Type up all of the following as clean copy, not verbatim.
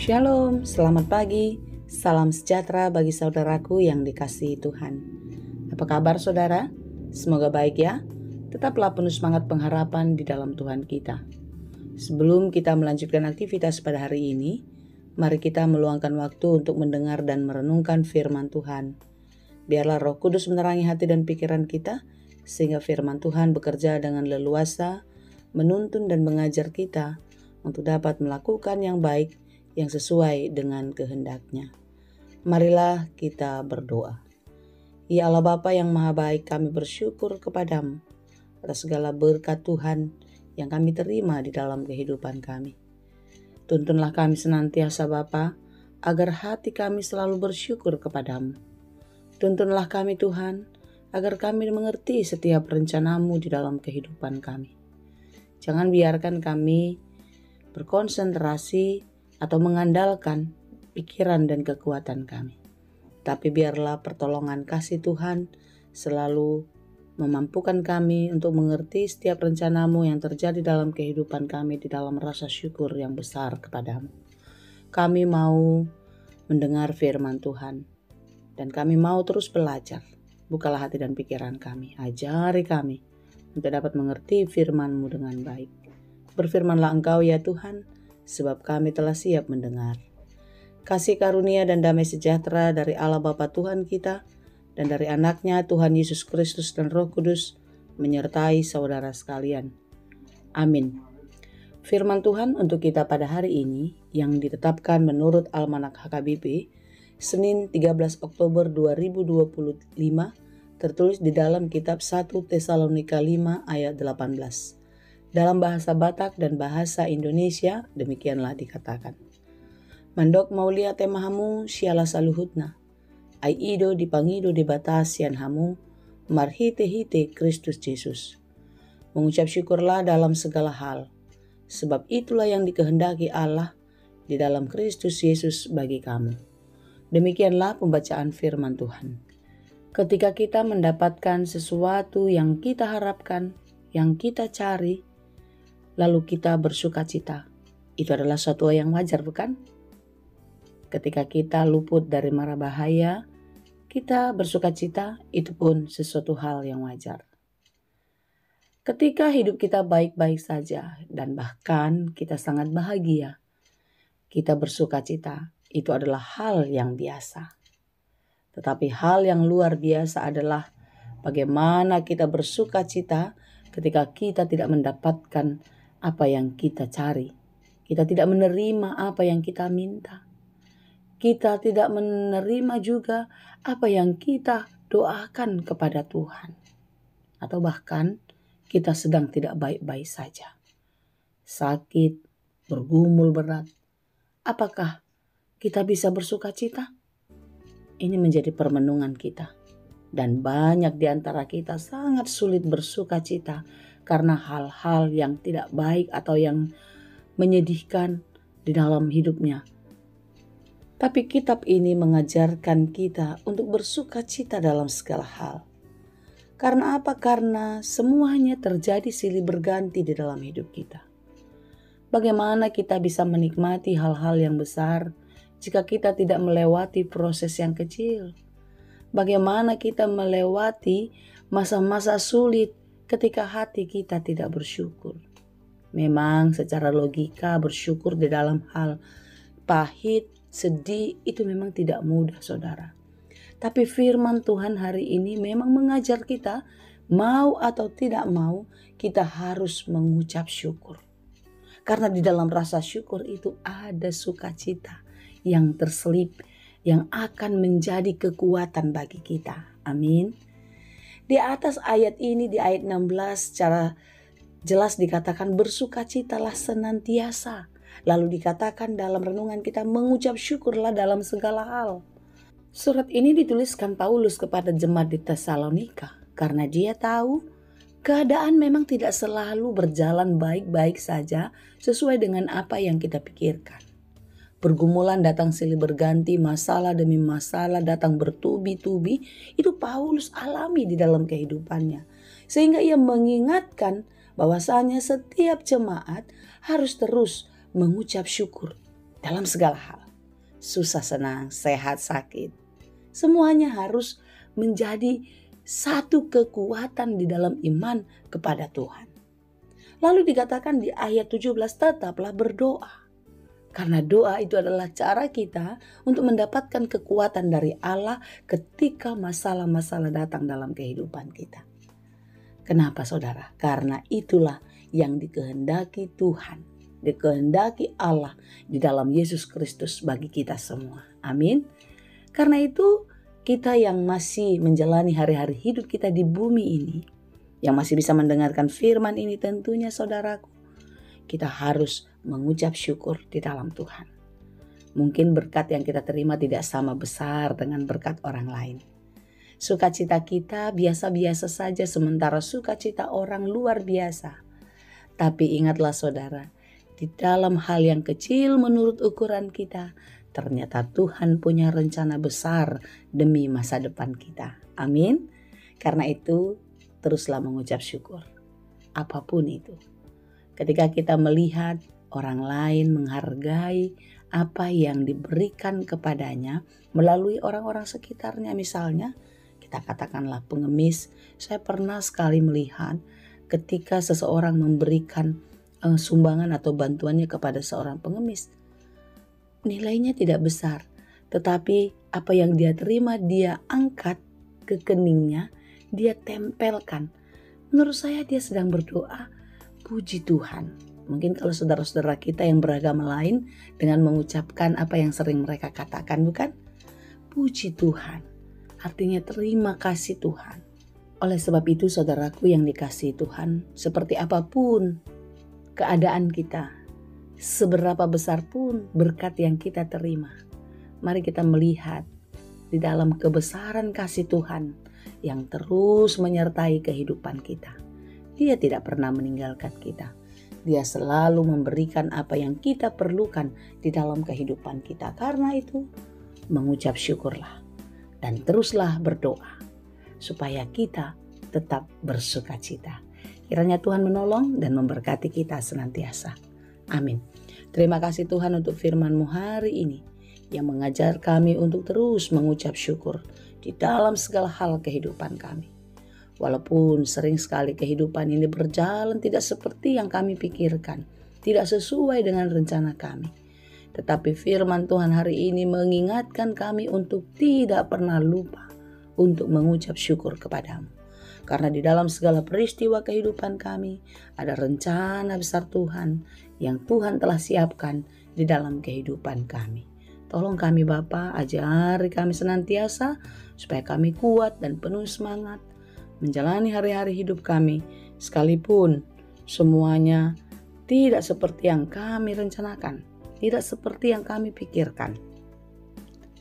Shalom, selamat pagi, salam sejahtera bagi saudaraku yang dikasihi Tuhan. Apa kabar saudara? Semoga baik ya. Tetaplah penuh semangat pengharapan di dalam Tuhan kita. Sebelum kita melanjutkan aktivitas pada hari ini, mari kita meluangkan waktu untuk mendengar dan merenungkan firman Tuhan. Biarlah Roh Kudus menerangi hati dan pikiran kita, sehingga firman Tuhan bekerja dengan leluasa, menuntun dan mengajar kita untuk dapat melakukan yang baik, yang sesuai dengan kehendak-Nya. Marilah kita berdoa. Ya Allah Bapa yang Maha Baik, kami bersyukur kepadamu atas segala berkat Tuhan yang kami terima di dalam kehidupan kami. Tuntunlah kami senantiasa Bapa, agar hati kami selalu bersyukur kepadamu. Tuntunlah kami Tuhan, agar kami mengerti setiap rencana-Mu di dalam kehidupan kami. Jangan biarkan kami berkonsentrasi atau mengandalkan pikiran dan kekuatan kami. Tapi biarlah pertolongan kasih Tuhan selalu memampukan kami untuk mengerti setiap rencana-Mu yang terjadi dalam kehidupan kami di dalam rasa syukur yang besar kepadamu. Kami mau mendengar firman Tuhan dan kami mau terus belajar. Bukalah hati dan pikiran kami, ajari kami untuk dapat mengerti firman-Mu dengan baik. Berfirmanlah Engkau ya Tuhan, sebab kami telah siap mendengar. Kasih karunia dan damai sejahtera dari Allah Bapa Tuhan kita dan dari anaknya Tuhan Yesus Kristus dan Roh Kudus menyertai saudara sekalian. Amin. Firman Tuhan untuk kita pada hari ini yang ditetapkan menurut Almanak HKBP Senin 13 Oktober 2025 tertulis di dalam kitab 1 Tesalonika 5 ayat 18. Dalam bahasa Batak dan bahasa Indonesia demikianlah dikatakan. Mandok maulia temahamu siala saluhutna. Ai ido dipangido di batasian hamu marhite-hite Kristus Yesus. Mengucap syukurlah dalam segala hal, sebab itulah yang dikehendaki Allah di dalam Kristus Yesus bagi kamu. Demikianlah pembacaan firman Tuhan. Ketika kita mendapatkan sesuatu yang kita harapkan, yang kita cari, lalu kita bersuka cita. Itu adalah suatu yang wajar, bukan? Ketika kita luput dari mara bahaya, kita bersuka cita, itu pun sesuatu hal yang wajar. Ketika hidup kita baik-baik saja dan bahkan kita sangat bahagia, kita bersuka cita, itu adalah hal yang biasa. Tetapi hal yang luar biasa adalah bagaimana kita bersuka cita ketika kita tidak mendapatkan apa yang kita cari. Kita tidak menerima apa yang kita minta. Kita tidak menerima juga apa yang kita doakan kepada Tuhan. Atau bahkan kita sedang tidak baik-baik saja. Sakit, bergumul berat. Apakah kita bisa bersuka cita? Ini menjadi permenungan kita. Dan banyak di antara kita sangat sulit bersuka cita karena hal-hal yang tidak baik atau yang menyedihkan di dalam hidupnya. Tapi kitab ini mengajarkan kita untuk bersuka cita dalam segala hal. Karena apa? Karena semuanya terjadi silih berganti di dalam hidup kita. Bagaimana kita bisa menikmati hal-hal yang besar jika kita tidak melewati proses yang kecil? Bagaimana kita melewati masa-masa sulit ketika hati kita tidak bersyukur? Memang secara logika bersyukur di dalam hal pahit, sedih itu memang tidak mudah saudara. Tapi firman Tuhan hari ini memang mengajar kita, mau atau tidak mau kita harus mengucap syukur. Karena di dalam rasa syukur itu ada sukacita yang terselip, yang akan menjadi kekuatan bagi kita. Amin. Di atas ayat ini, di ayat 16 secara jelas dikatakan bersukacitalah senantiasa. Lalu dikatakan dalam renungan kita mengucap syukurlah dalam segala hal. Surat ini dituliskan Paulus kepada jemaat di Tesalonika karena dia tahu keadaan memang tidak selalu berjalan baik-baik saja sesuai dengan apa yang kita pikirkan. Pergumulan datang silih berganti, masalah demi masalah datang bertubi-tubi. Itu Paulus alami di dalam kehidupannya. Sehingga ia mengingatkan bahwasanya setiap jemaat harus terus mengucap syukur. dalam segala hal. Susah senang, sehat sakit. Semuanya harus menjadi satu kekuatan di dalam iman kepada Tuhan. Lalu dikatakan di ayat 17, tetaplah berdoa. Karena doa itu adalah cara kita untuk mendapatkan kekuatan dari Allah ketika masalah-masalah datang dalam kehidupan kita. Kenapa saudara? Karena itulah yang dikehendaki Tuhan, dikehendaki Allah di dalam Yesus Kristus bagi kita semua. Amin. Karena itu kita yang masih menjalani hari-hari hidup kita di bumi ini, yang masih bisa mendengarkan firman ini tentunya saudaraku, kita harus mengucap syukur di dalam Tuhan. Mungkin berkat yang kita terima tidak sama besar dengan berkat orang lain. Sukacita kita biasa-biasa saja sementara sukacita orang luar biasa. Tapi ingatlah saudara, di dalam hal yang kecil menurut ukuran kita, ternyata Tuhan punya rencana besar demi masa depan kita. Amin. Karena itu teruslah mengucap syukur. Apapun itu. Ketika kita melihat orang lain menghargai apa yang diberikan kepadanya melalui orang-orang sekitarnya, misalnya kita katakanlah pengemis. Saya pernah sekali melihat ketika seseorang memberikan sumbangan atau bantuannya kepada seorang pengemis. Nilainya tidak besar, tetapi apa yang dia terima dia angkat ke keningnya, dia tempelkan. Menurut saya dia sedang berdoa, puji Tuhan. Mungkin kalau saudara-saudara kita yang beragama lain dengan mengucapkan apa yang sering mereka katakan, bukan? Puji Tuhan. Artinya terima kasih Tuhan. Oleh sebab itu saudaraku yang dikasihi Tuhan, seperti apapun keadaan kita, seberapa besar pun berkat yang kita terima, mari kita melihat di dalam kebesaran kasih Tuhan yang terus menyertai kehidupan kita. Dia tidak pernah meninggalkan kita. Dia selalu memberikan apa yang kita perlukan di dalam kehidupan kita. Karena itu, mengucap syukurlah dan teruslah berdoa supaya kita tetap bersukacita. Kiranya Tuhan menolong dan memberkati kita senantiasa. Amin. Terima kasih Tuhan untuk firman-Mu hari ini yang mengajar kami untuk terus mengucap syukur di dalam segala hal kehidupan kami. Walaupun sering sekali kehidupan ini berjalan tidak seperti yang kami pikirkan, tidak sesuai dengan rencana kami. Tetapi firman Tuhan hari ini mengingatkan kami untuk tidak pernah lupa untuk mengucap syukur kepadamu. Karena di dalam segala peristiwa kehidupan kami ada rencana besar Tuhan yang Tuhan telah siapkan di dalam kehidupan kami. Tolong kami Bapa, ajari kami senantiasa supaya kami kuat dan penuh semangat menjalani hari-hari hidup kami, sekalipun semuanya tidak seperti yang kami rencanakan, tidak seperti yang kami pikirkan.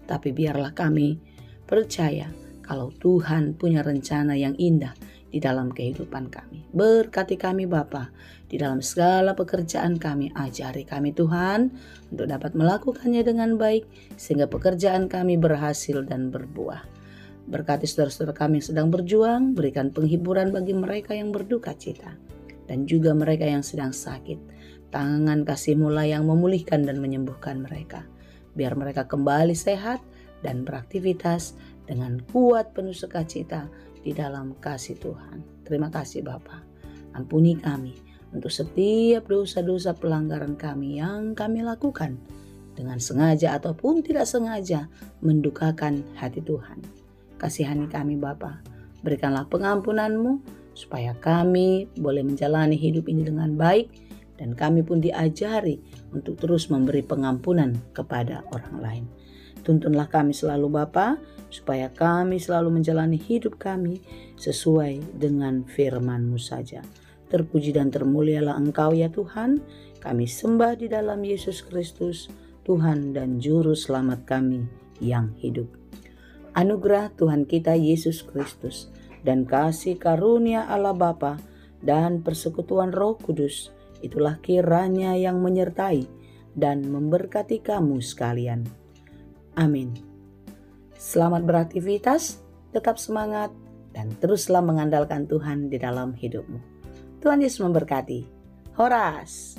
Tapi biarlah kami percaya kalau Tuhan punya rencana yang indah di dalam kehidupan kami. Berkati kami Bapa di dalam segala pekerjaan kami. Ajari kami Tuhan untuk dapat melakukannya dengan baik sehingga pekerjaan kami berhasil dan berbuah. Berkati saudara-saudara kami yang sedang berjuang, berikan penghiburan bagi mereka yang berduka cita dan juga mereka yang sedang sakit. Tangan kasih-Mu lah yang memulihkan dan menyembuhkan mereka. Biar mereka kembali sehat dan beraktivitas dengan kuat penuh sukacita di dalam kasih Tuhan. Terima kasih Bapa. Ampuni kami untuk setiap dosa-dosa pelanggaran kami yang kami lakukan dengan sengaja ataupun tidak sengaja mendukakan hati Tuhan. Kasihani kami Bapa, berikanlah pengampunan-Mu supaya kami boleh menjalani hidup ini dengan baik dan kami pun diajari untuk terus memberi pengampunan kepada orang lain. Tuntunlah kami selalu Bapa, supaya kami selalu menjalani hidup kami sesuai dengan firman-Mu saja. Terpuji dan termulialah Engkau ya Tuhan, kami sembah di dalam Yesus Kristus, Tuhan dan Juru Selamat kami yang hidup. Anugerah Tuhan kita Yesus Kristus dan kasih karunia Allah Bapa dan persekutuan Roh Kudus, itulah kiranya yang menyertai dan memberkati kamu sekalian. Amin. Selamat beraktivitas, tetap semangat, dan teruslah mengandalkan Tuhan di dalam hidupmu. Tuhan Yesus memberkati. Horas.